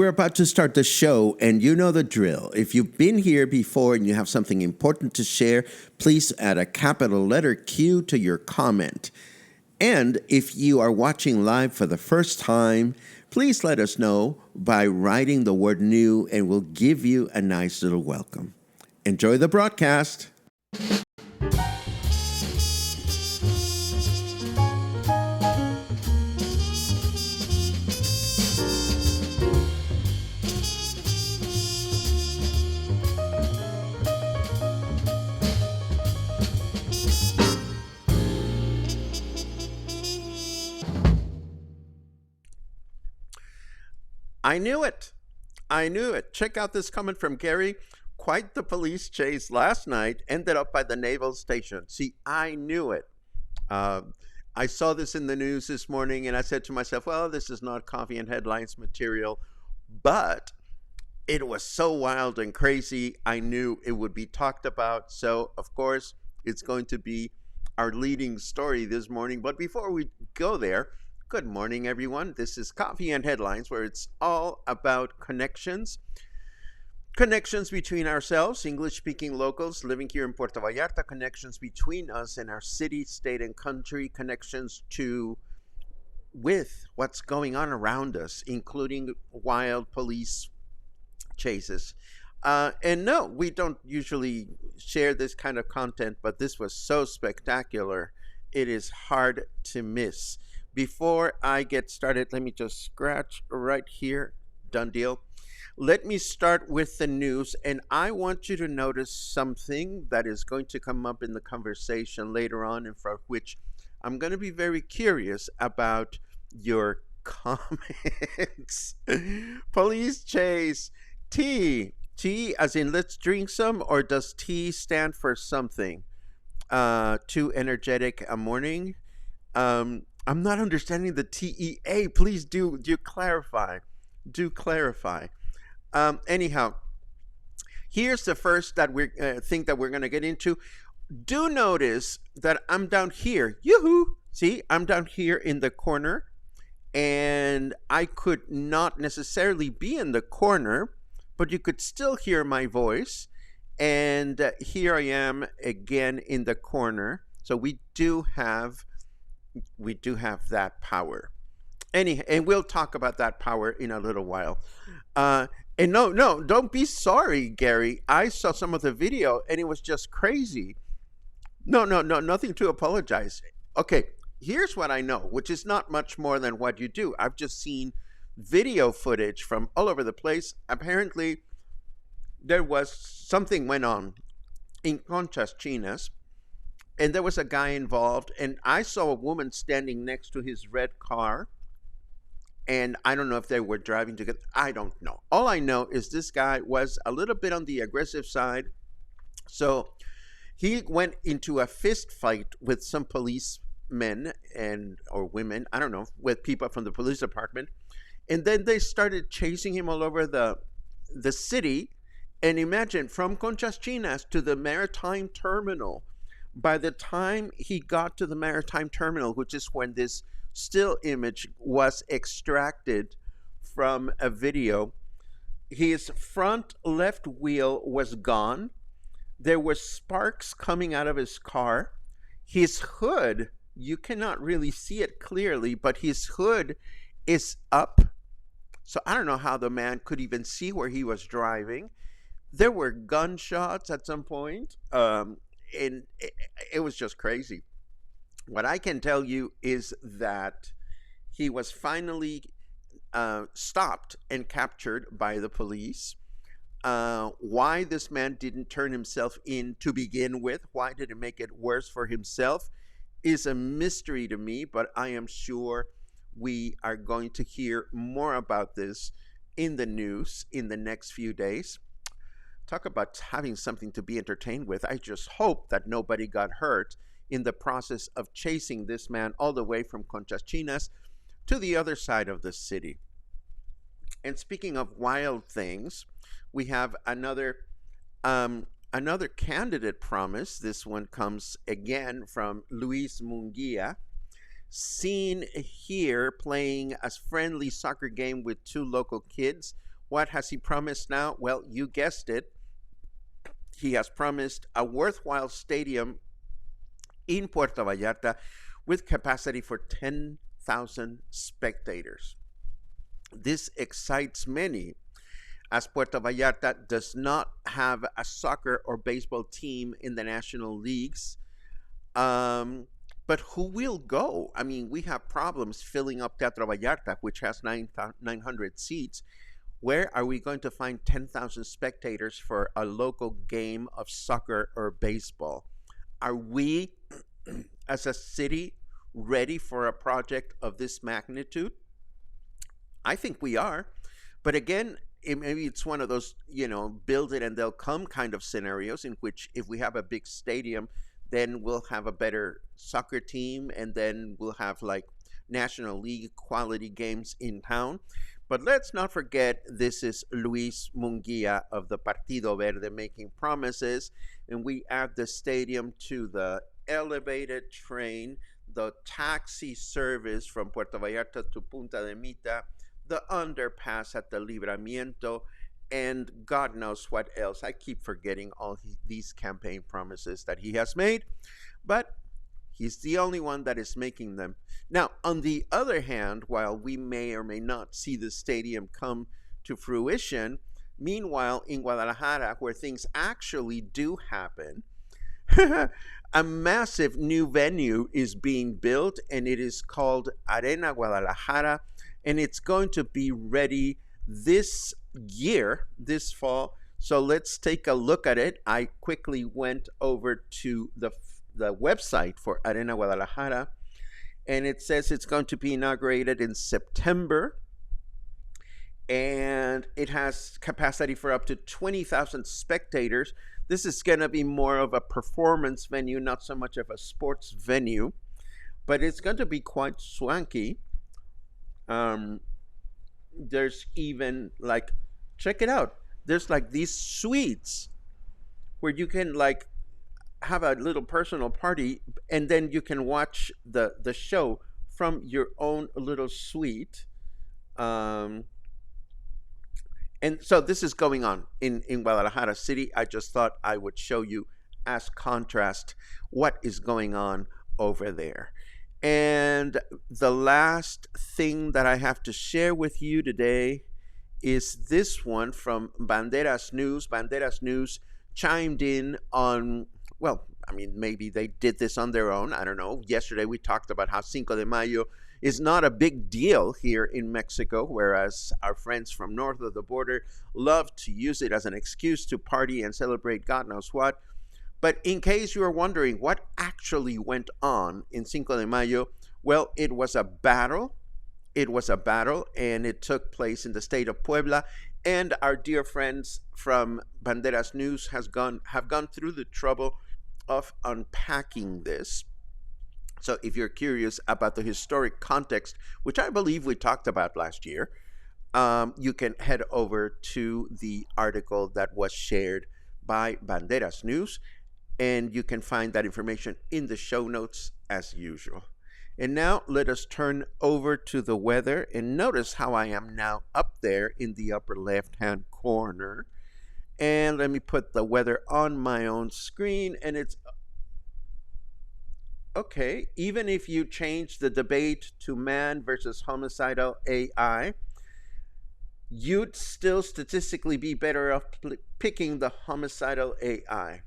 we're about to start the show, and you know the drill. If you've been here before and you have something important to share, please add a capital letter Q to your comment. And if you are watching live for the first time, please let us know by writing the word new, and we'll give you a nice little welcome. Enjoy the broadcast. I knew it. I knew it. Check out this comment from Gary. Quite the police chase last night. Ended up by the naval station. See, I knew it. I saw this in the news this morning, and I said to myself, well, this is not coffee and headlines material. But it was so wild and crazy, I knew it would be talked about. So, of course, it's going to be our leading story this morning. But before we go there, good morning, everyone. This is Coffee and Headlines, where it's all about connections. Connections between ourselves, English-speaking locals living here in Puerto Vallarta, connections between us and our city, state, and country, connections with what's going on around us, including wild police chases. And no, we don't usually share this kind of content, but this was so spectacular, it is hard to miss. Before I get started, let me just scratch right here. Done deal. Let me start with the news, and I want you to notice something that is going to come up in the conversation later on, and for which I'm going to be very curious about your comments. Police chase. Tea as in let's drink some, or does T stand for something? Too energetic a morning? I'm not understanding the TEA. Please do clarify. Do clarify. Anyhow, here's the first that we think that we're going to get into. Do notice that I'm down here. Yoo-hoo! See, I'm down here in the corner, and I could not necessarily be in the corner, but you could still hear my voice. And here I am again in the corner. So we do have that power. And we'll talk about that power in a little while. And no, don't be sorry, Gary. I saw some of the video and it was just crazy. No, nothing to apologize. Okay, here's what I know, which is not much more than what you do. I've just seen video footage from all over the place. Apparently, something went on in Conchas Chinas, and there was a guy involved, and I saw a woman standing next to his red car, and I don't know if they were driving together. I don't know. All I know is this guy was a little bit on the aggressive side, so he went into a fist fight with some policemen or women, I don't know, with people from the police department, and then they started chasing him all over the city. And imagine, from Conchas Chinas to the maritime terminal. By the time he got to the maritime terminal, which is when this still image was extracted from a video, his front left wheel was gone. There were sparks coming out of his car. His hood, you cannot really see it clearly, but his hood is up. So I don't know how the man could even see where he was driving. There were gunshots at some point. And it was just crazy. What I can tell you is that he was finally stopped and captured by the police. Why this man didn't turn himself in to begin with, why did it make it worse for himself, is a mystery to me, but I am sure we are going to hear more about this in the news in the next few days. Talk about having something to be entertained with. I just hope that nobody got hurt in the process of chasing this man all the way from Conchas Chinas to the other side of the city. And speaking of wild things, we have another candidate promise. This one comes again from Luis Munguia, seen here playing a friendly soccer game with two local kids What has he promised now? Well, you guessed it. He has promised a worthwhile stadium in Puerto Vallarta with capacity for 10,000 spectators. This excites many, as Puerto Vallarta does not have a soccer or baseball team in the national leagues. Um, but who will go? I mean, we have problems filling up Teatro Vallarta, which has 900 seats. Where are we going to find 10,000 spectators for a local game of soccer or baseball? Are we, as a city, ready for a project of this magnitude? I think we are. But again, maybe it's one of those, build it and they'll come kind of scenarios in which if we have a big stadium, then we'll have a better soccer team and then we'll have like National League quality games in town. But let's not forget, this is Luis Munguia of the Partido Verde making promises, and we add the stadium to the elevated train, the taxi service from Puerto Vallarta to Punta de Mita, the underpass at the Libramiento, and God knows what else. I keep forgetting all these campaign promises that he has made, but he's the only one that is making them. Now, on the other hand, while we may or may not see the stadium come to fruition, meanwhile, in Guadalajara, where things actually do happen, a massive new venue is being built, and it is called Arena Guadalajara, and it's going to be ready this year, this fall. So let's take a look at it. I quickly went over to the website for Arena Guadalajara, and it says it's going to be inaugurated in September, and it has capacity for up to 20,000 spectators. This is going to be more of a performance venue, not so much of a sports venue, but it's going to be quite swanky. There's even like, check it out. There's like these suites where you can like have a little personal party, and then you can watch the show from your own little suite. And so this is going on in Guadalajara City. I just thought I would show you as contrast what is going on over there. And the last thing that I have to share with you today is this one from Banderas News. Banderas News chimed in on, well, I mean, maybe they did this on their own. I don't know. Yesterday we talked about how Cinco de Mayo is not a big deal here in Mexico, whereas our friends from north of the border love to use it as an excuse to party and celebrate God knows what. But in case you are wondering what actually went on in Cinco de Mayo, well, it was a battle. It was a battle, and it took place in the state of Puebla. And our dear friends from Banderas News have gone through the trouble of unpacking this. So if you're curious about the historic context, which I believe we talked about last year, you can head over to the article that was shared by Banderas News, and you can find that information in the show notes as usual. And now let us turn over to the weather, and notice how I am now up there in the upper left-hand corner. And let me put the weather on my own screen, and it's okay. Even if you change the debate to man versus homicidal AI, you'd still statistically be better off picking the homicidal AI.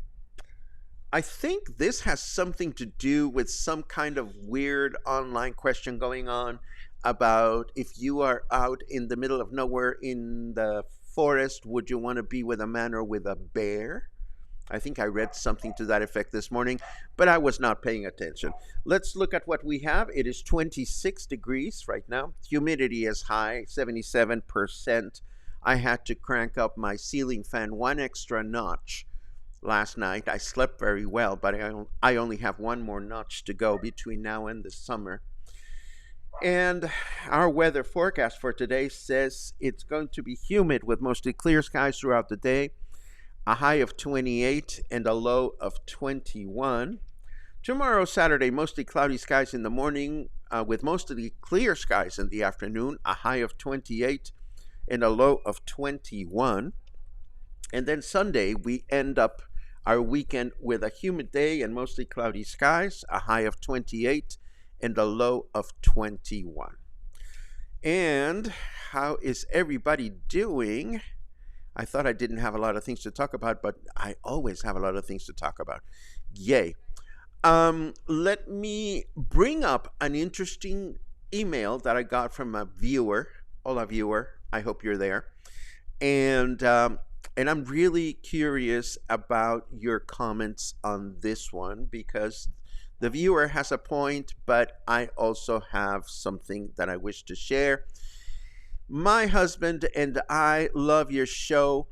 I think this has something to do with some kind of weird online question going on about if you are out in the middle of nowhere in the forest, would you want to be with a man or with a bear? I think I read something to that effect this morning, but I was not paying attention. Let's look at what we have. It is 26 degrees right now. Humidity is high, 77%. I had to crank up my ceiling fan one extra notch last night. I slept very well, but I only have one more notch to go between now and the summer. And our weather forecast for today says it's going to be humid with mostly clear skies throughout the day, a high of 28 and a low of 21. Tomorrow, Saturday, mostly cloudy skies in the morning with mostly clear skies in the afternoon, a high of 28 and a low of 21. And then Sunday, we end up our weekend with a humid day and mostly cloudy skies, a high of 28 and a low of 21. And how is everybody doing? I thought I didn't have a lot of things to talk about, but I always have a lot of things to talk about. Yay. Let me bring up an interesting email that I got from a viewer. Hola, viewer. I hope you're there. And I'm really curious about your comments on this one because the viewer has a point, but I also have something that I wish to share. My husband and I love your show.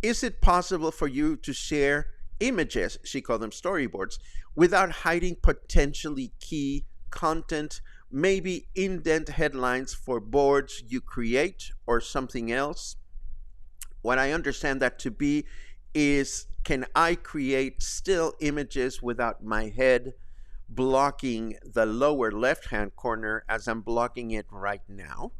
Is it possible for you to share images, she called them storyboards, without hiding potentially key content, maybe indent headlines for boards you create or something else? What I understand that to be is, can I create still images without my head blocking the lower left hand corner as I'm blocking it right now?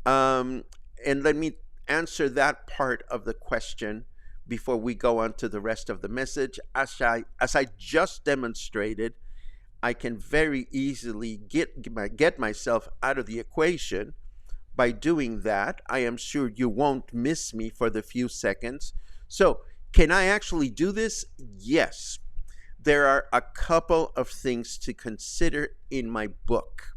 And let me answer that part of the question before we go on to the rest of the message. As I just demonstrated, I can very easily get myself out of the equation by doing that. I am sure you won't miss me for the few seconds. So, can I actually do this? Yes. There are a couple of things to consider in my book.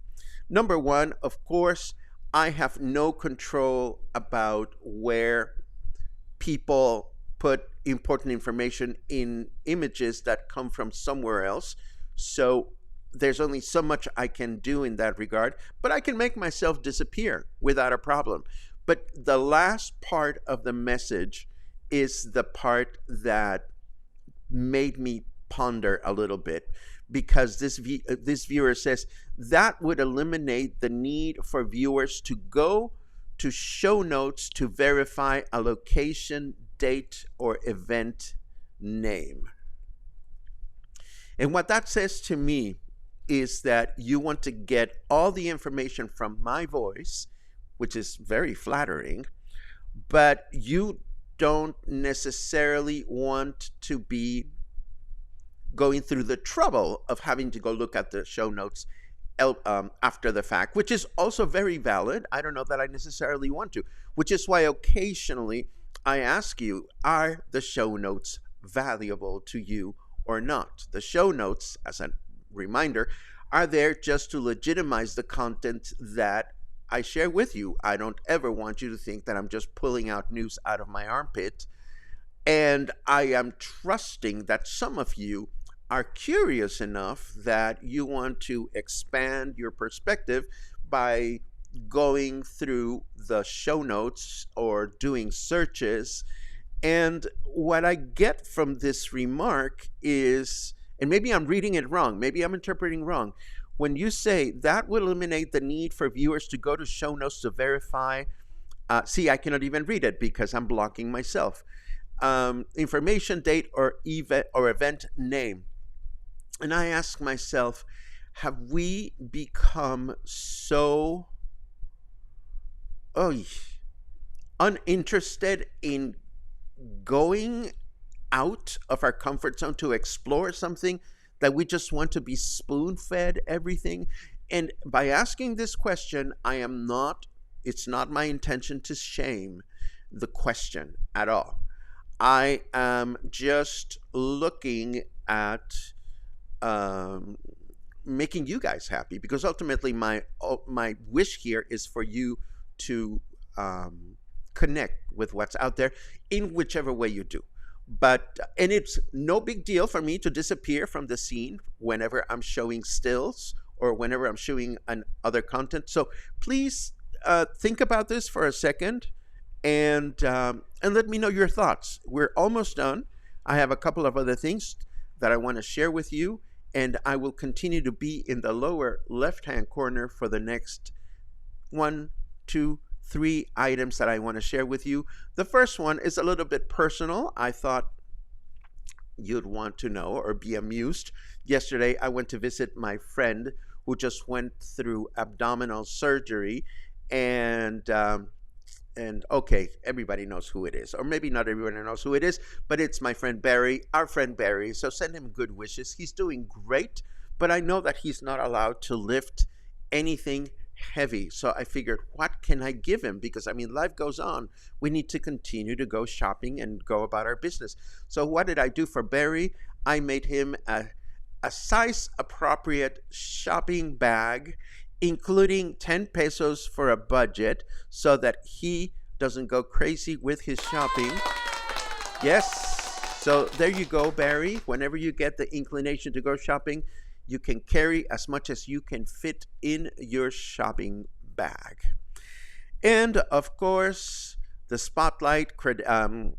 Number one, of course, I have no control about where people put important information in images that come from somewhere else. So there's only so much I can do in that regard, but I can make myself disappear without a problem. But the last part of the message is the part that made me ponder a little bit, because this viewer says that would eliminate the need for viewers to go to show notes to verify a location, date, or event name. And what that says to me is that you want to get all the information from my voice, which is very flattering, but you don't necessarily want to be going through the trouble of having to go look at the show notes after the fact, which is also very valid. I don't know that I necessarily want to, which is why occasionally I ask you, are the show notes valuable to you or not? The show notes, as a reminder, are there just to legitimize the content that I share with you. I don't ever want you to think that I'm just pulling out news out of my armpit. And I am trusting that some of you are curious enough that you want to expand your perspective by going through the show notes or doing searches. And what I get from this remark is, and maybe I'm reading it wrong, maybe I'm interpreting wrong, when you say that will eliminate the need for viewers to go to show notes to verify, see, I cannot even read it because I'm blocking myself. Information, date, or event name. And I ask myself, have we become so uninterested in going out of our comfort zone to explore something that we just want to be spoon-fed everything? And by asking this question, it's not my intention to shame the question at all. I am just looking at making you guys happy, because ultimately my wish here is for you to connect with what's out there in whichever way you do. And it's no big deal for me to disappear from the scene whenever I'm showing stills or whenever I'm showing other content. So please think about this for a second and let me know your thoughts. We're almost done. I have a couple of other things that I want to share with you, and I will continue to be in the lower left-hand corner for the next 1, 2, 3 items that I want to share with you. The first one is a little bit personal. I thought you'd want to know or be amused. Yesterday, I went to visit my friend who just went through abdominal surgery, and And okay, everybody knows who it is, or maybe not everybody knows who it is, but it's my friend Barry, our friend Barry. So send him good wishes. He's doing great, but I know that he's not allowed to lift anything heavy. So I figured, what can I give him? Because I mean, life goes on. We need to continue to go shopping and go about our business. So what did I do for Barry? I made him a size appropriate shopping bag, including 10 pesos for a budget so that he doesn't go crazy with his shopping. Yes. So there you go, Barry. Whenever you get the inclination to go shopping, you can carry as much as you can fit in your shopping bag. And of course, the spotlight credentials,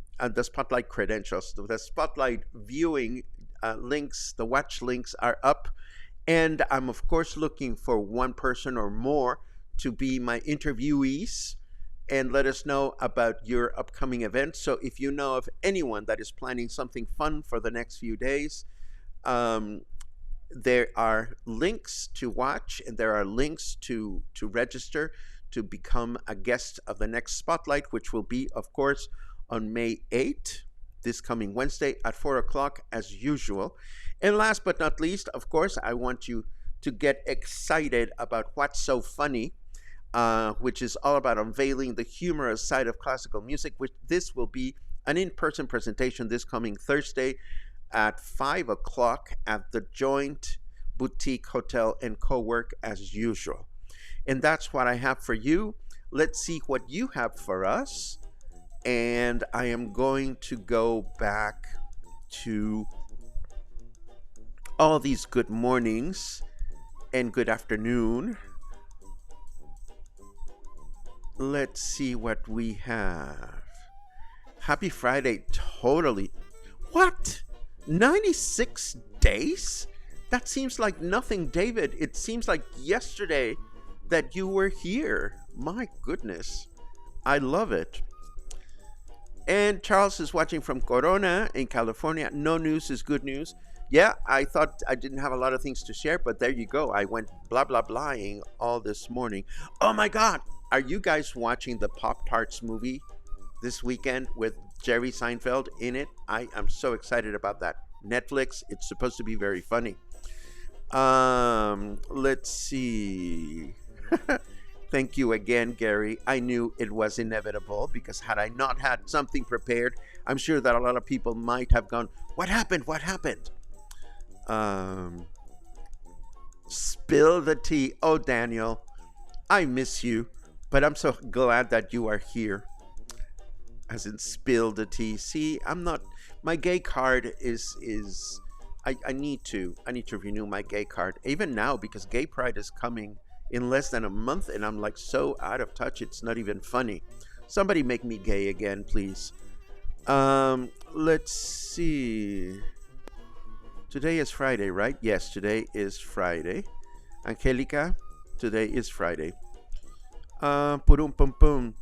the spotlight viewing links, the watch links are up. And I'm, of course, looking for one person or more to be my interviewees and let us know about your upcoming events. So if you know of anyone that is planning something fun for the next few days, there are links to watch and there are links to register to become a guest of the next spotlight, which will be, of course, on May 8th, this coming Wednesday at 4 o'clock as usual. And last but not least, of course, I want you to get excited about What's So Funny, which is all about unveiling the humorous side of classical music, which this will be an in-person presentation this coming Thursday at 5 o'clock at the Joint Boutique Hotel and Co-work as usual. And that's what I have for you. Let's see what you have for us. And I am going to go back to all these good mornings and good afternoon. Let's see what we have. Happy Friday, totally. What? 96 days? That seems like nothing, David. It seems like yesterday that you were here. My goodness. I love it. And Charles is watching from Corona in California. No news is good news. Yeah, I thought I didn't have a lot of things to share, but there you go. I went blah, blah, blahing all this morning. Oh my God. Are you guys watching the Pop-Tarts movie this weekend with Jerry Seinfeld in it? I am so excited about that. Netflix, it's supposed to be very funny. Let's see. Thank you again, Gary. I knew it was inevitable because had I not had something prepared, I'm sure that a lot of people might have gone, what happened? What happened? Spill the tea. Oh, Daniel, I miss you, but I'm so glad that you are here. As in spill the tea. See, I'm not, my gay card is I need to renew my gay card even now because Gay Pride is coming in less than a month and I'm like so out of touch it's not even funny. Somebody make me gay again, please. Let's see. Today is Friday, right? Yes, today is Friday. Angelica, today is Friday. Purum pum pum.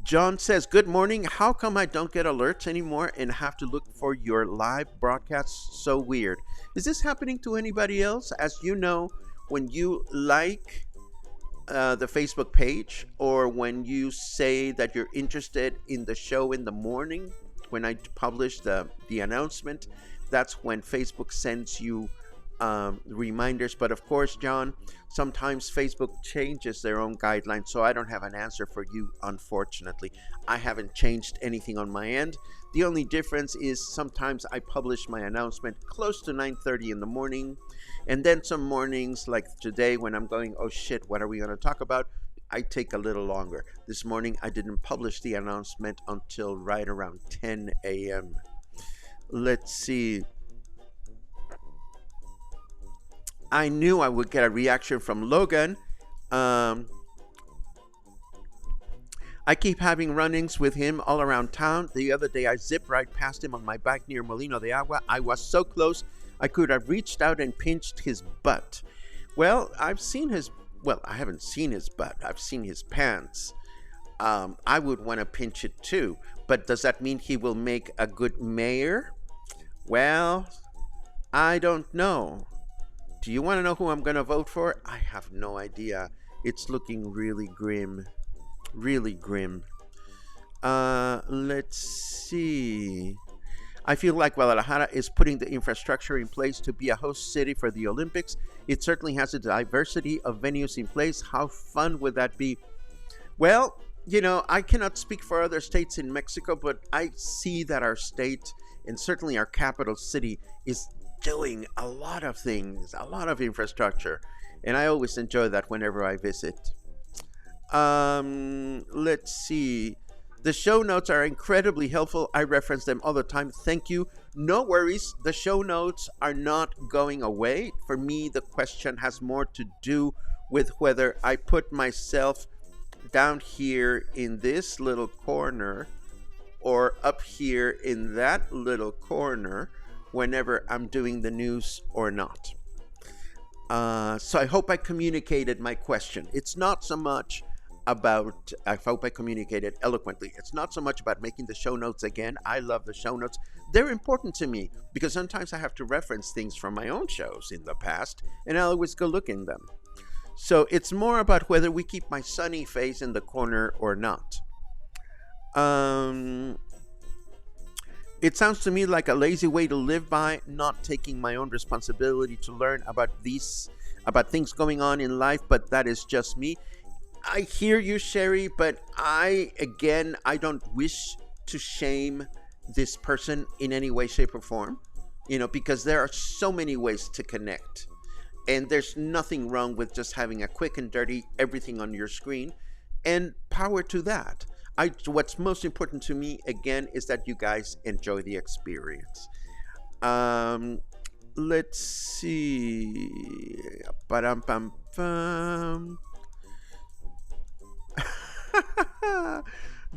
John says, good morning. How come I don't get alerts anymore and have to look for your live broadcasts? So weird. Is this happening to anybody else? As you know, when you like the Facebook page or when you say that you're interested in the show in the morning, when I publish the announcement, that's when Facebook sends you reminders. But of course, John, sometimes Facebook changes their own guidelines, so I don't have an answer for you, unfortunately. I haven't changed anything on my end. The only difference is sometimes I publish my announcement close to 9:30 in the morning, and then some mornings like today when I'm going, oh shit, what are we going to talk about? I take a little longer. This morning I didn't publish the announcement until right around 10 a.m. Let's see. I knew I would get a reaction from Logan. I keep having run-ins with him all around town. The other day I zipped right past him on my bike near Molino de Agua. I was so close I could have reached out and pinched his butt. Well, I haven't seen his butt. I've seen his pants. I would want to pinch it too. But does that mean he will make a good mayor? Well, I don't know. Do you want to know who I'm going to vote for? I have no idea. It's looking really grim. Really grim. Let's see. I feel like Guadalajara is putting the infrastructure in place to be a host city for the Olympics. It certainly has a diversity of venues in place. How fun would that be? Well, I cannot speak for other states in Mexico, but I see that our state, and certainly our capital city, is doing a lot of things, a lot of infrastructure. And I always enjoy that whenever I visit. Let's see. The show notes are incredibly helpful. I reference them all the time. Thank you. No worries. The show notes are not going away. For me, the question has more to do with whether I put myself down here in this little corner or up here in that little corner whenever I'm doing the news or not. So I hope I communicated my question. It's not so much about, I hope I communicated eloquently. It's not so much about making the show notes again. I love the show notes. They're important to me because sometimes I have to reference things from my own shows in the past, and I always go look in them. So it's more about whether we keep my sunny face in the corner or not. It sounds to me like a lazy way to live by, not taking my own responsibility to learn about things going on in life, but that is just me. I hear you, Sherry, but I don't wish to shame this person in any way, shape, or form, because there are so many ways to connect. And there's nothing wrong with just having a quick and dirty everything on your screen, and power to that. What's most important to me, again, is that you guys enjoy the experience. Let's see. Ba-dum-bum-bum.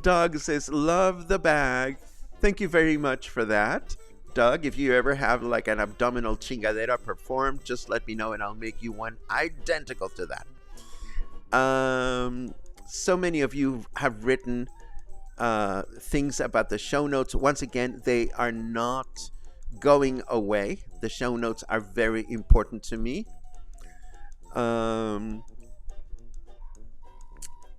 Doug says, love the bag. Thank you very much for that. Doug, if you ever have like an abdominal chingadera performed, just let me know and I'll make you one identical to that. So many of you have written things about the show notes. Once again, they are not going away. The show notes are very important to me.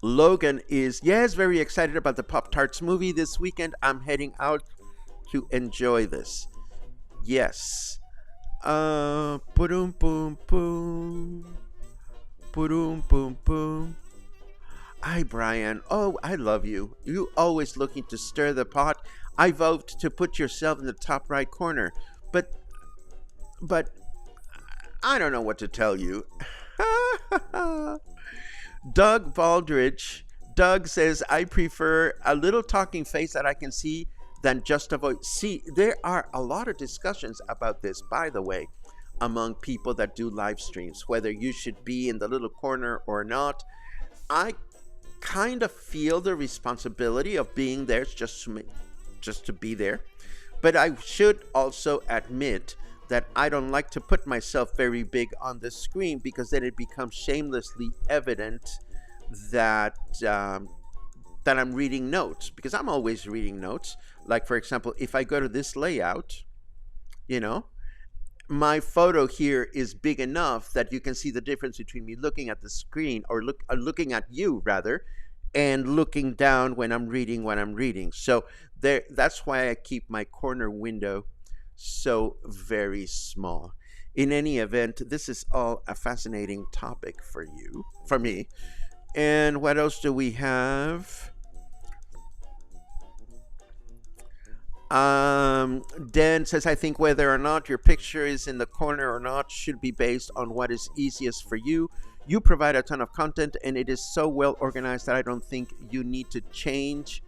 Logan is, yes, very excited about the Pop-Tarts movie this weekend. I'm heading out to enjoy this. Yes. Boom, boom, boom. Boom, boom, boom. Hi, Brian. Oh, I love you. You always looking to stir the pot. I vote to put yourself in the top right corner. But I don't know what to tell you. Doug Baldridge. Doug says, I prefer a little talking face that I can see than just a voice. See, there are a lot of discussions about this, by the way, among people that do live streams, whether you should be in the little corner or not. I kind of feel the responsibility of being there just to be there. But I should also admit that I don't like to put myself very big on the screen, because then it becomes shamelessly evident that that I'm reading notes, because I'm always reading notes. Like, for example, if I go to this layout, my photo here is big enough that you can see the difference between me looking at the screen, or looking at you rather, and looking down when I'm reading what I'm reading. So that's why I keep my corner window so very small. In any event, this is all a fascinating topic for me. And what else do we have? Dan says, I think whether or not your picture is in the corner or not should be based on what is easiest for you. You provide a ton of content and it is so well organized that I don't think you need to change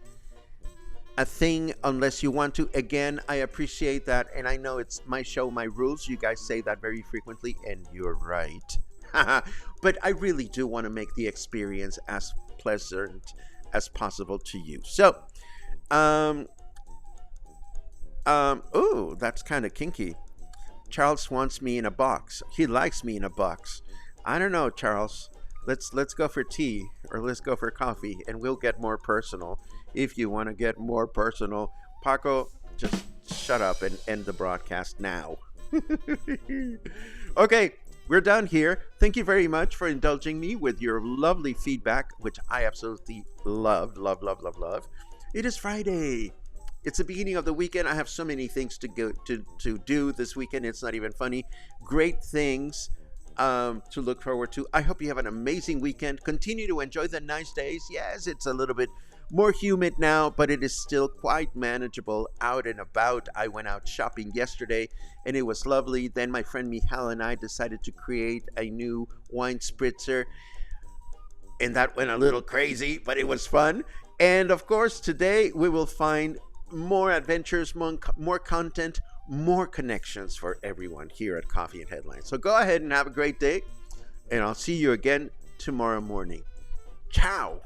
a thing unless you want to. Again, I appreciate that, and I know it's my show, my rules. You guys say that very frequently, and you're right. But I really do want to make the experience as pleasant as possible to you. So, oh, that's kind of kinky. Charles wants me in a box. He likes me in a box. I don't know, Charles. Let's go for tea, or let's go for coffee, and we'll get more personal. If you want to get more personal, Paco, just shut up and end the broadcast now. Okay, we're done here. Thank you very much for indulging me with your lovely feedback, which I absolutely love, love, love, love, love. It is Friday. It's the beginning of the weekend. I have so many things to go to do this weekend. It's not even funny. Great things to look forward to. I hope you have an amazing weekend. Continue to enjoy the nice days. Yes, it's a little bit more humid now, but it is still quite manageable out and about. I went out shopping yesterday and it was lovely. Then my friend Michal and I decided to create a new wine spritzer, and that went a little crazy, but it was fun. And of course, today we will find more adventures, more content, more connections for everyone here at Coffee and Headlines. So go ahead and have a great day, and I'll see you again tomorrow morning. Ciao.